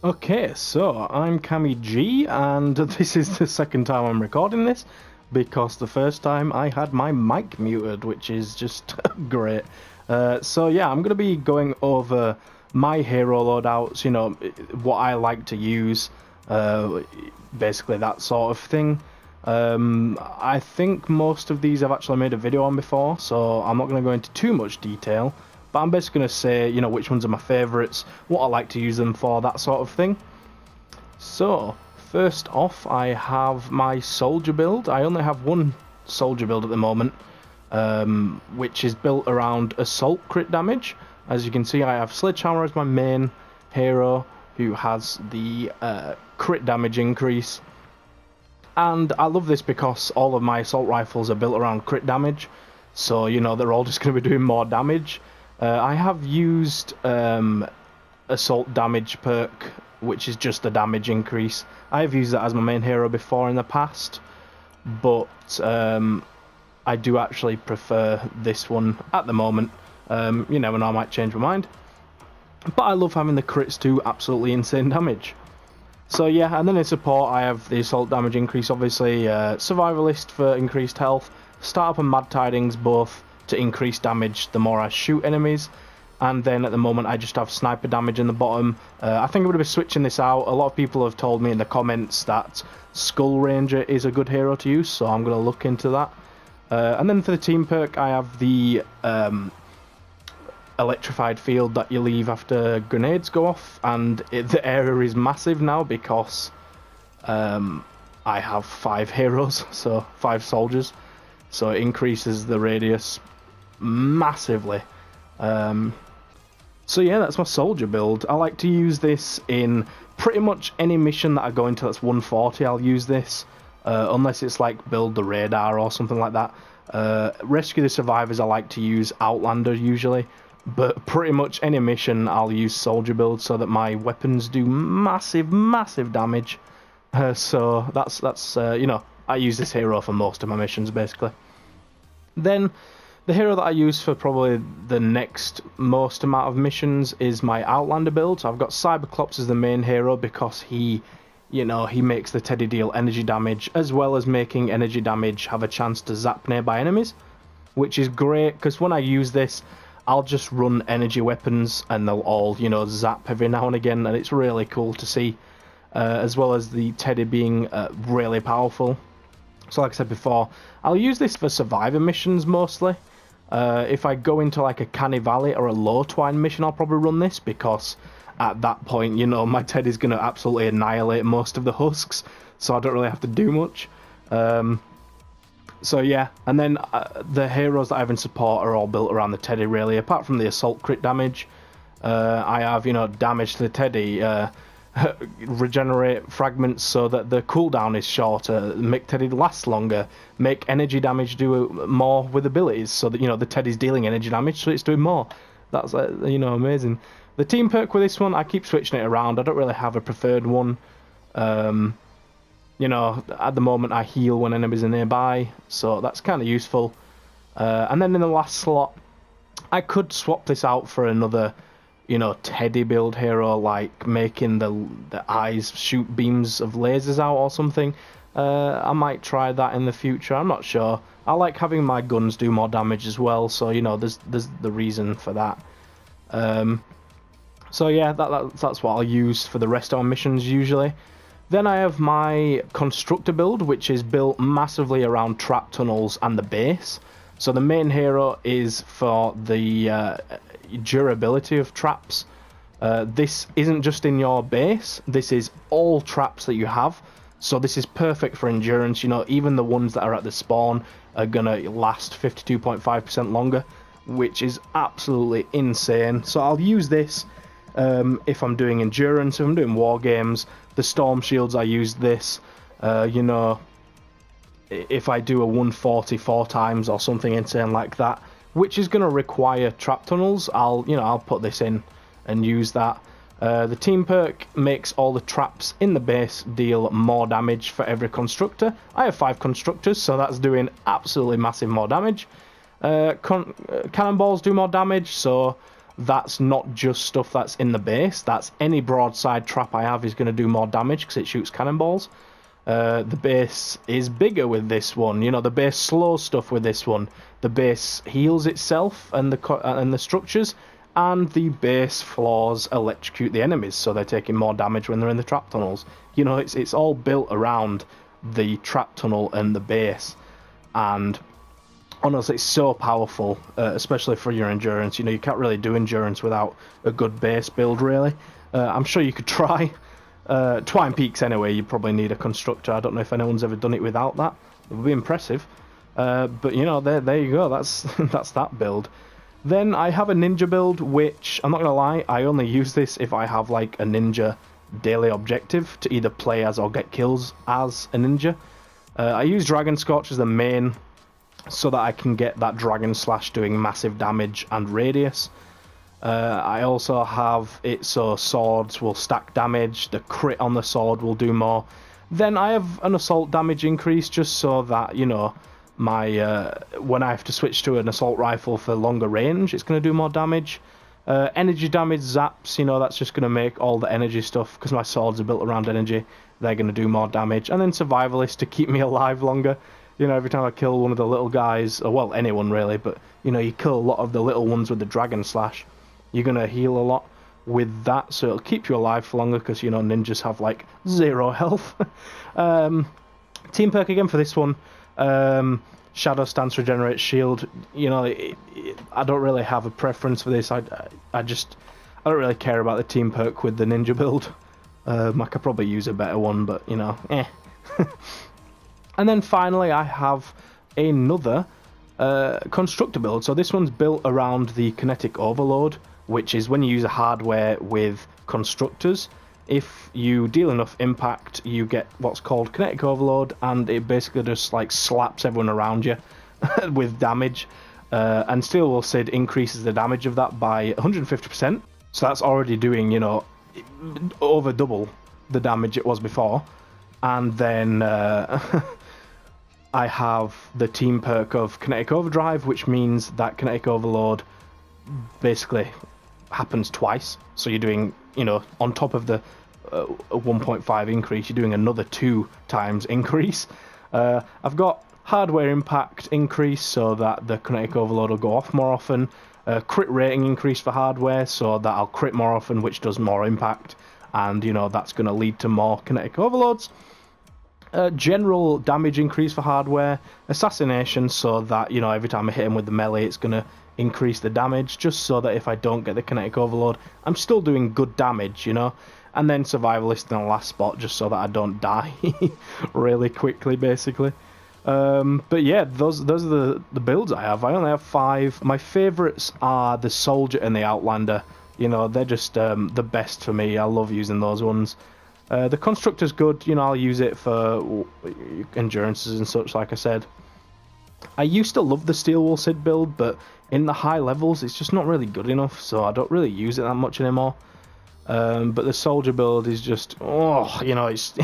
Okay, so I'm CammyG, and this is the second time I'm recording this, because the first time I had my mic muted, which is just great. So yeah, I'm going to be going over my hero loadouts, what I like to use, basically that sort of thing. I think most of these I've actually made a video on before, so I'm not going to go into too much detail. But I'm basically going to say, which ones are my favourites, what I like to use them for, that sort of thing. So, first off, I have my soldier build. I only have one soldier build at the moment, which is built around assault crit damage. As you can see, I have Sledgehammer as my main hero, who has the crit damage increase. And I love this because all of my assault rifles are built around crit damage, so they're all just going to be doing more damage. I have used assault damage perk, which is just a damage increase. I have used that as my main hero before in the past, but I do actually prefer this one at the moment. You never know, I might change my mind. But I love having the crits do absolutely insane damage. So yeah, and then in support I have the assault damage increase, obviously, survivalist for increased health, startup and mad tidings both to increase damage the more I shoot enemies, and then at the moment I just have sniper damage in the bottom. I think I'm going to be switching this out. A lot of people have told me in the comments that Skull Ranger is a good hero to use, so I'm going to look into that. And then for the team perk I have the electrified field that you leave after grenades go off, and the area is massive now because I have 5 heroes, so 5 soldiers, so it increases the radius massively. So yeah, that's my soldier build. I like to use this in pretty much any mission that I go into that's 140. I'll use this, unless it's like build the radar or something like that. Rescue the survivors I like to use Outlander usually, but pretty much any mission I'll use soldier build so that my weapons do massive damage. So that's I use this hero for most of my missions basically. Then the hero that I use for probably the next most amount of missions is my Outlander build. So I've got Cyberclops as the main hero because he makes the Teddy deal energy damage, as well as making energy damage have a chance to zap nearby enemies, which is great because when I use this, I'll just run energy weapons and they'll all, zap every now and again, and it's really cool to see, as well as the Teddy being really powerful. So like I said before, I'll use this for survivor missions mostly. If I go into like a Canny Valley or a Low Twine mission, I'll probably run this because at that point, my Teddy's going to absolutely annihilate most of the husks, so I don't really have to do much. So yeah, and then the heroes that I have in support are all built around the Teddy really, apart from the assault crit damage. I have, damage to the Teddy, regenerate fragments so that the cooldown is shorter, make Teddy last longer, make energy damage do more with abilities so that, the Teddy's dealing energy damage, so it's doing more. That's, amazing. The team perk with this one, I keep switching it around. I don't really have a preferred one. At the moment I heal when enemies are nearby, so that's kind of useful. And then in the last slot, I could swap this out for another, Teddy build hero, like making the eyes shoot beams of lasers out or something. I might try that in the future, I'm not sure. I like having my guns do more damage as well, so, there's the reason for that. So yeah, that's what I'll use for the rest of our missions usually. Then I have my Constructor build, which is built massively around trap tunnels and the base. So the main hero is for the durability of traps. This isn't just in your base, this is all traps that you have. So this is perfect for endurance, even the ones that are at the spawn are gonna last 52.5% longer, which is absolutely insane. So I'll use this if I'm doing endurance, if I'm doing war games. The storm shields, I use this. If I do a 140 4 times or something insane like that, which is going to require trap tunnels, I'll put this in and use that. The team perk makes all the traps in the base deal more damage for every constructor. I have 5 constructors, so that's doing absolutely massive more damage. Cannonballs do more damage, so that's not just stuff that's in the base. That's any broadside trap I have is going to do more damage because it shoots cannonballs. The base is bigger with this one. You know, the base slows stuff with this one. The base heals itself and the structures, and the base floors electrocute the enemies, so they're taking more damage when they're in the trap tunnels. You know, it's all built around the trap tunnel and the base, and honestly, it's so powerful, especially for your endurance. You know, you can't really do endurance without a good base build, really. I'm sure you could try. Twine Peaks anyway, you probably need a constructor. I don't know if anyone's ever done it without that. It would be impressive. But you know, there you go. That's that build. Then I have a ninja build, which I'm not gonna lie, I only use this if I have like a ninja daily objective to either play as or get kills as a ninja. I use Dragon Scorch as the main, so that I can get that Dragon Slash doing massive damage and radius. I also have it so swords will stack damage, the crit on the sword will do more. Then I have an assault damage increase just so that, you know, my when I have to switch to an assault rifle for longer range, it's going to do more damage. Energy damage zaps, you know, that's just going to make all the energy stuff, because my swords are built around energy, they're going to do more damage. And then survivalist to keep me alive longer. You know, every time I kill one of the little guys, or well, anyone really, but, you know, you kill a lot of the little ones with the Dragon Slash, you're going to heal a lot with that, so it'll keep you alive for longer, because, you know, ninjas have, like, 0 health. Team perk again for this one. Shadow Stance regenerates shield. You know, I don't really have a preference for this. I don't really care about the team perk with the ninja build. I could probably use a better one, but, you know, eh. And then finally I have another constructor build. So this one's built around the kinetic overload, which is when you use a hardware with constructors. If you deal enough impact, you get what's called kinetic overload, and it basically just like slaps everyone around you with damage. And Steel Wool Sid increases the damage of that by 150%. So that's already doing, you know, over double the damage it was before. And then I have the team perk of Kinetic Overdrive, which means that Kinetic Overload basically happens twice. So you're doing, you know, on top of the 1.5 increase, you're doing another 2 times increase. I've got hardware impact increase, so that the Kinetic Overload will go off more often. Crit rating increase for hardware, so that I'll crit more often, which does more impact. And, you know, that's going to lead to more Kinetic Overloads. General damage increase for hardware. Assassination, so that, you know, every time I hit him with the melee, it's going to increase the damage, just so that if I don't get the Kinetic Overload, I'm still doing good damage, you know. And then Survivalist in the last spot, just so that I don't die really quickly, basically. But yeah, those are the builds I have. I only have 5. My favourites are the Soldier and the Outlander. You know, they're just the best for me. I love using those ones. The Constructor's good, you know, I'll use it for endurances and such, like I said. I used to love the Steel Wool Sid build, but in the high levels, it's just not really good enough, so I don't really use it that much anymore. But the Soldier build is just, oh, you know, it's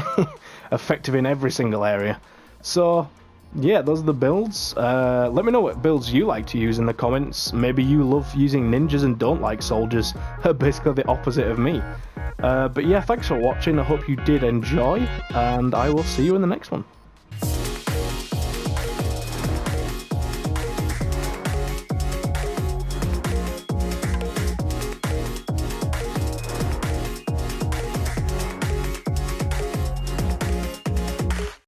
effective in every single area. So, yeah, those are the builds. Let me know what builds you like to use in the comments. Maybe you love using ninjas and don't like soldiers. Basically the opposite of me. But yeah, thanks for watching. I hope you did enjoy, and I will see you in the next one.